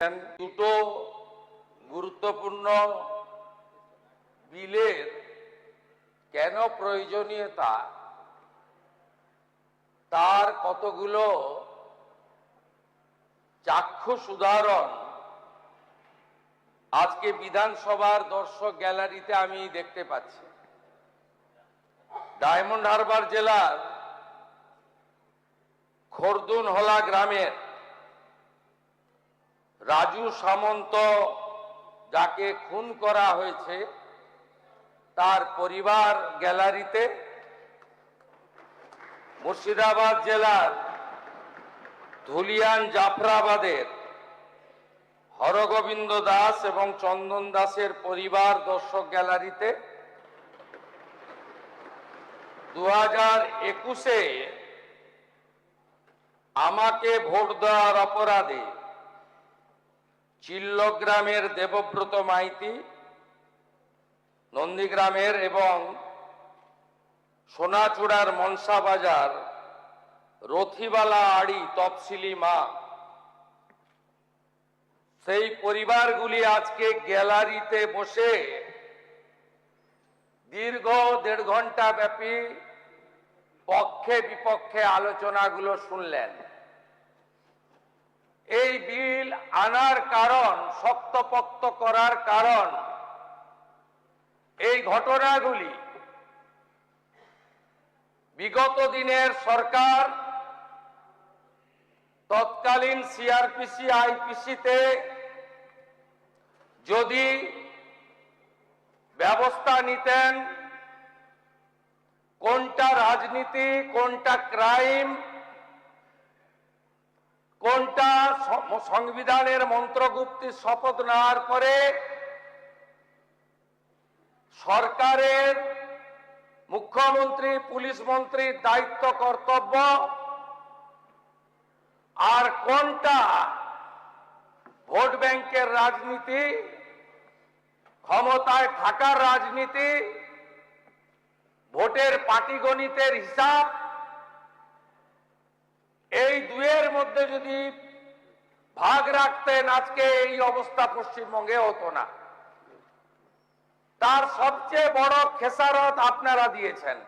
দুটো গুরুত্বপূর্ণ বিলের কেন প্রয়োজনীয়তা তার কতগুলো চাক্ষুষ উদাহরণ আজকে বিধানসভার দর্শক গ্যালারিতে আমি দেখতে পাচ্ছি। ডায়মন্ড হারবার জেলার খরদুনহলা গ্রামের রাজু সামন্ত, যাকে খুন করা হয়েছে, তার পরিবার গ্যালারিতে। মুর্শিদাবাদ জেলার ধুলিয়ান জাফরাবাদের হরগোবিন্দ দাস এবং চন্দন দাসের পরিবার দর্শক গ্যালারিতে। 2021-এ আমাকে ভোট দেওয়ার অপরাধে চিল্লগ্রামের দেবব্রত মাইতি, নন্দীগ্রামের এবং সোনাচূড়ার মনসা বাজার রথিবালা আড়ি তফসিলি মা, সেই পরিবারগুলি আজকে গ্যালারিতে বসে দীর্ঘ 1.5 ঘন্টা ব্যাপী পক্ষে বিপক্ষে আলোচনাগুলো শুনলেন। এই বিল আনার কারণ, শক্তপোক্ত করার কারণ, এই ঘটনাগুলি বিগত দিনের সরকার তৎকালীন সিআরপিসি আইপিসিতে যদি ব্যবস্থা নিতেন, কোনটা রাজনীতি, কোনটা ক্রাইম, কোনটা সংবিধানের মন্ত্রগুপ্তির শপথ নেওয়ার পরে সরকারের মুখ্যমন্ত্রী, পুলিশ মন্ত্রীর দায়িত্ব কর্তব্য, আর কোনটা ভোট ব্যাংকের রাজনীতি, ক্ষমতায় থাকার রাজনীতি, ভোটের পাটিগণিতের হিসাব, এই দুয়ের মধ্যে যদি ভাগ রাখতেন, আজকে এই অবস্থা পশ্চিমবঙ্গে হতো না। তার সবচেয়ে বড় খেসারত আপনারা দিয়েছেন।